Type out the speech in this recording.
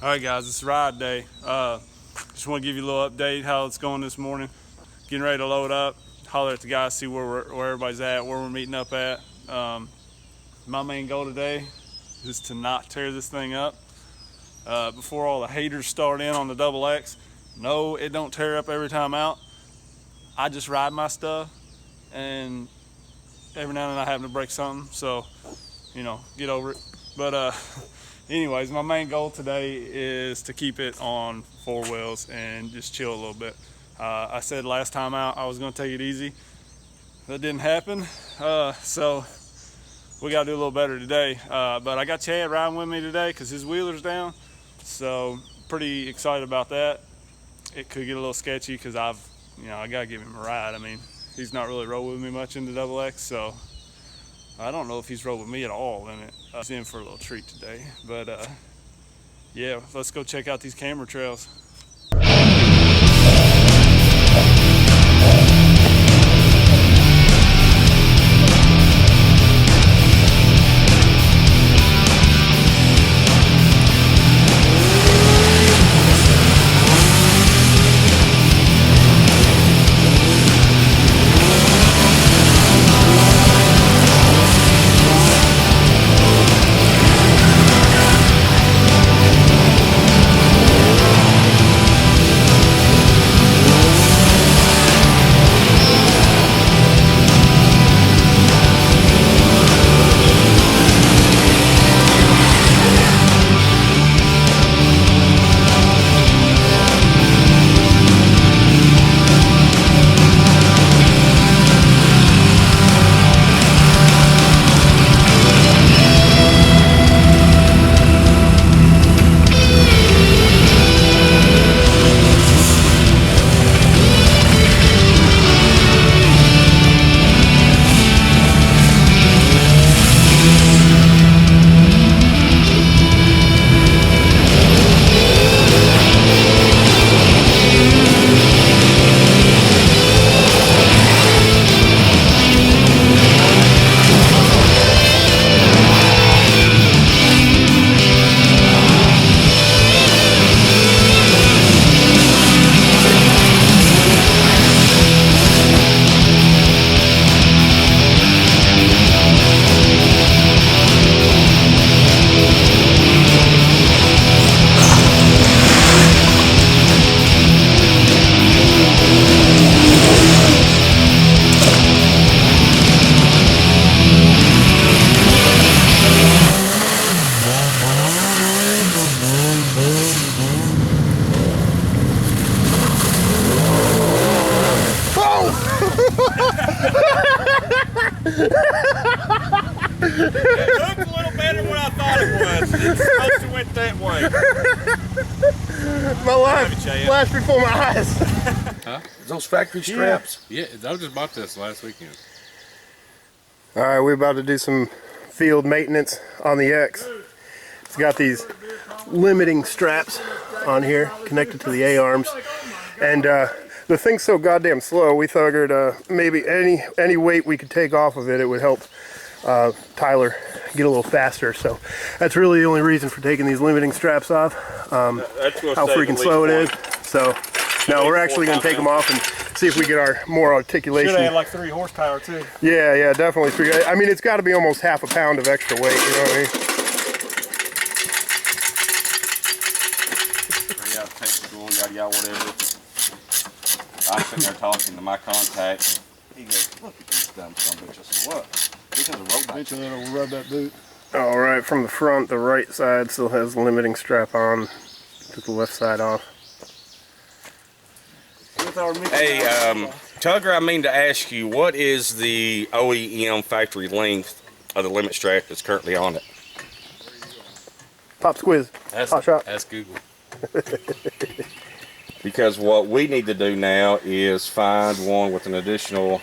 All right, guys, it's ride day. Just want to give you a little update how it's going this morning. Getting ready to load up, holler at the guys, see where everybody's at, where we're meeting up at. My main goal today is to not tear this thing up before all the haters start in on the XX. No, it don't tear up every time out. I just ride my stuff, and every now and then I happen to break something, so you know, get over it. But anyways, my main goal today is to keep it on 4 wheels and just chill a little bit. I said last time out I was going to take it easy. That didn't happen, so we got to do a little better today. But I got Chad riding with me today because his wheeler's down, so pretty excited about that. It could get a little sketchy because I got to give him a ride. I mean, he's not really rode with me much in the XX, so I don't know if he's rode with me at all in it. He's in for a little treat today. But yeah, let's go check out these Canmer trails. It looked a little better than what I thought it was. It's supposed to went that way. My life flashed before my eyes. Huh? Those factory straps? Yeah, I just bought this last weekend. Alright, we're about to do some field maintenance on the X. It's got these limiting straps on here connected to the A-arms. And the thing's so goddamn slow, we figured maybe any weight we could take off of it, it would help Tyler get a little faster. So that's really the only reason for taking these limiting straps off. How freaking slow it is. So now we're actually going to take them off and see if we get our more articulation. Should have had like 3 horsepower too. Yeah, definitely 3. I mean, it's got to be almost half a pound of extra weight, you know what I mean? Yeah, technical, yada whatever. I'm sitting there talking to my contact. He goes, "Look at these dumb son of bitches." I said, "What?" Because of road bike. We'll rub that boot. All right, from the front, the right side still has the limiting strap on. Took the left side off. Hey, Tugger, I mean to ask you, what is the OEM factory length of the limit strap that's currently on it? Pop squiz. Hot shot. Ask Google. Because what we need to do now is find one with an additional